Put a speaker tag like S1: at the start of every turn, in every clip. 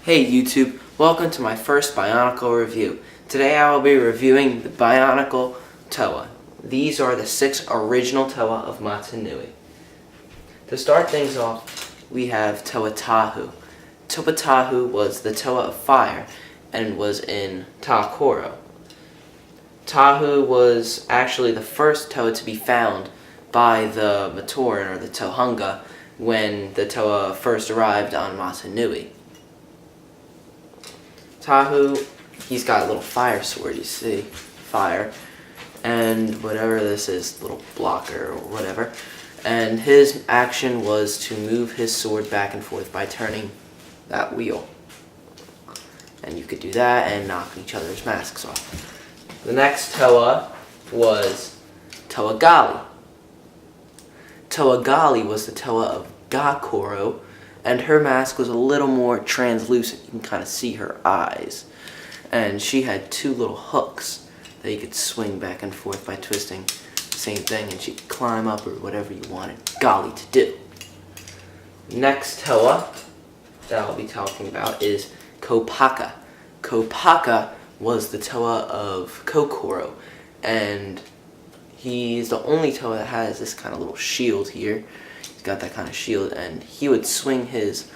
S1: Hey YouTube, welcome to my first Bionicle review. Today I will be reviewing the Bionicle Toa. These are the 6 original Toa of Motunui. To start things off, we have Toa Tahu. Toa Tahu was the Toa of Fire and was in Ta-Koro. Tahu was actually the first Toa to be found by the Matoran or the Tohunga when the Toa first arrived on Motunui. Tahu, he's got a little fire sword, you see, fire, and whatever this is, little blocker or whatever, and his action was to move his sword back and forth by turning that wheel. And you could do that and knock each other's masks off. The next Toa was Toa Gali. Toa Gali was the Toa of Ga-Koro, and her mask was a little more translucent. You can kind of see her eyes. And she had 2 little hooks that you could swing back and forth by twisting. Same thing, and she could climb up or whatever you wanted Gali to do. Next Toa that I'll be talking about is Kopaka. Kopaka was the Toa of Kokoro, and he's the only Toa that has this kind of little shield here. He's got that kind of shield, and he would swing his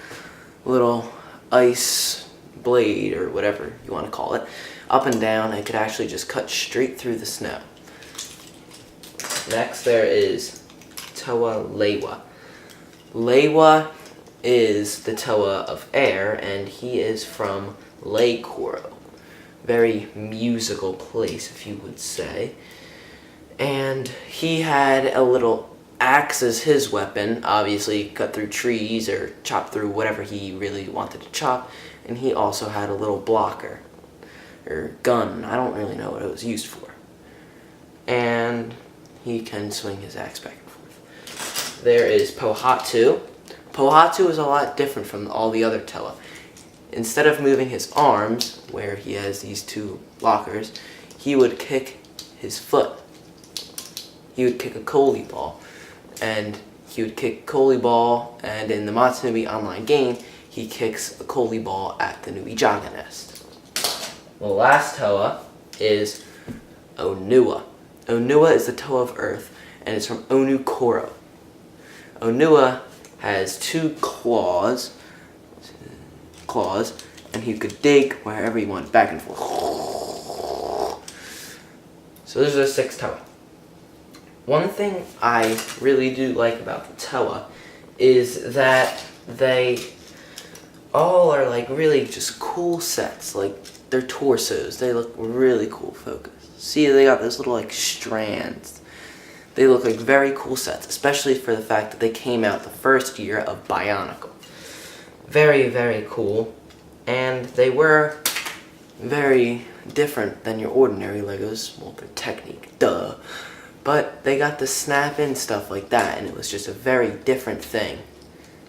S1: little ice blade, or whatever you want to call it, up and down, and it could actually just cut straight through the snow. Next there is Toa Leiwa. Leiwa is the Toa of Air, and he is from Lei-Koro. Very musical place, if you would say. And he had a little axe as his weapon, obviously cut through trees or chop through whatever he really wanted to chop, and he also had a little blocker, or gun, I don't really know what it was used for. And he can swing his axe back and forth. There is Pohatu. Pohatu is a lot different from all the other Toa. Instead of moving his arms, where he has these 2 blockers, he would kick his foot. He would kick a Koli ball. And he would kick Koli ball, and in the Motunui online game, he kicks a Koli ball at the Nuijaga nest. The last Toa is Onua. Onua is the Toa of Earth, and it's from Onu-Koro. Onua has 2 claws, and he could dig wherever he wanted, back and forth. So those are the 6 Toa. One thing I really do like about the Toa is that they all are like really just cool sets. Like their torsos, they look really cool focused. See, they got those little like strands. They look like very cool sets, especially for the fact that they came out the first year of Bionicle. Very, very cool. And they were very different than your ordinary Legos. Well, their technique, duh. But they got the snap-in stuff like that, and it was just a very different thing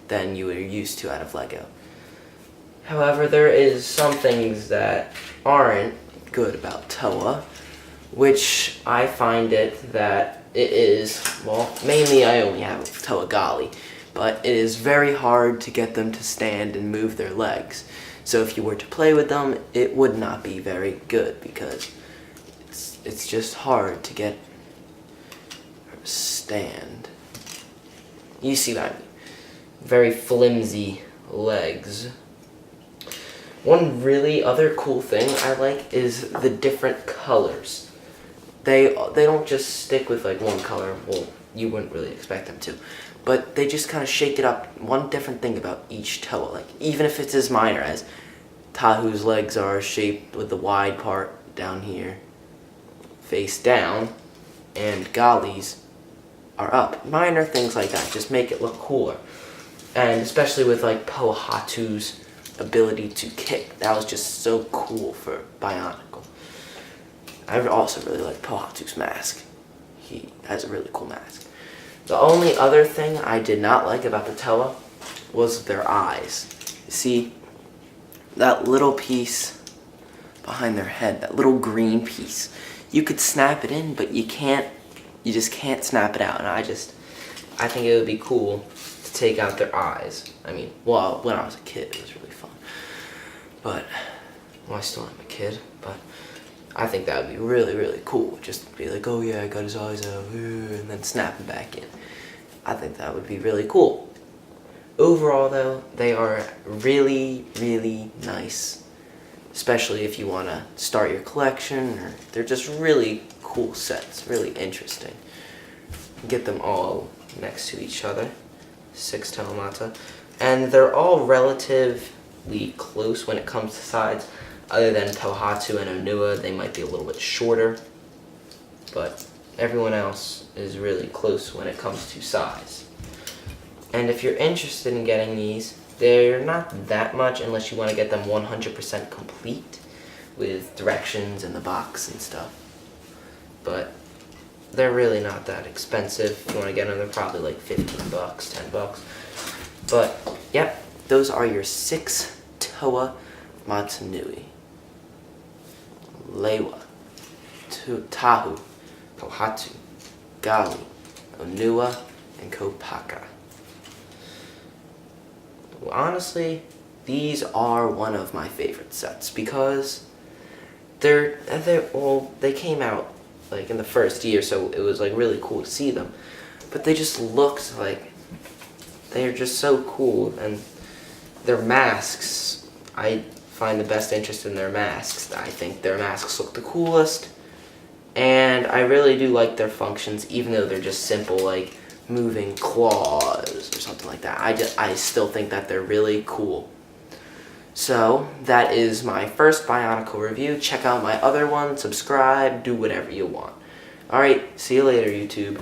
S1: than you were used to out of Lego. However, there is some things that aren't good about Toa, which I find it that it is, well, mainly I only have Toa Gali, but it is very hard to get them to stand and move their legs. So if you were to play with them, it would not be very good, because it's just hard to get stand. You see what I mean? Very flimsy legs. One really other cool thing I like is the different colors. They don't just stick with like one color. Well, you wouldn't really expect them to, but they just kind of shake it up. One different thing about each Toa, like even if it's as minor as Tahu's legs are shaped with the wide part down here, face down, and Gali's are up. Minor things like that just make it look cooler. And especially with like Pohatu's ability to kick. That was just so cool for Bionicle. I also really like Pohatu's mask. He has a really cool mask. The only other thing I did not like about the Toa was their eyes. See, that little piece behind their head, that little green piece, you could snap it in, but you just can't snap it out. And I think it would be cool to take out their eyes. I mean, well, when I was a kid, it was really fun. But, well, I still am a kid, but I think that would be really, really cool. Just be like, oh yeah, I got his eyes out, and then snap him back in. I think that would be really cool. Overall though, they are really, really nice. Especially if you want to start your collection, or they're just really cool sets, really interesting. Get them all next to each other, 6 Taumata. And they're all relatively close when it comes to size. Other than Tohatu and Onua, they might be a little bit shorter. But everyone else is really close when it comes to size. And if you're interested in getting these, they're not that much unless you want to get them 100% complete with directions in the box and stuff. But they're really not that expensive. If you want to get them, they're probably like 15 bucks, 10 bucks. But, yep, those are your 6 Toa Motunui. Leiwa, Tahu, Tohatu, Gali, Onua, and Kopaka. Well, honestly, these are one of my favorite sets because they came out like in the first year, so it was like really cool to see them. But they just looked like they're just so cool, and their masks, I find the best interest in their masks. I think their masks look the coolest, and I really do like their functions, even though they're just simple, like moving claws or something like that. I still think that they're really cool. So that is my first Bionicle review. Check out my other one, subscribe, do whatever you want. Alright, see you later, YouTube.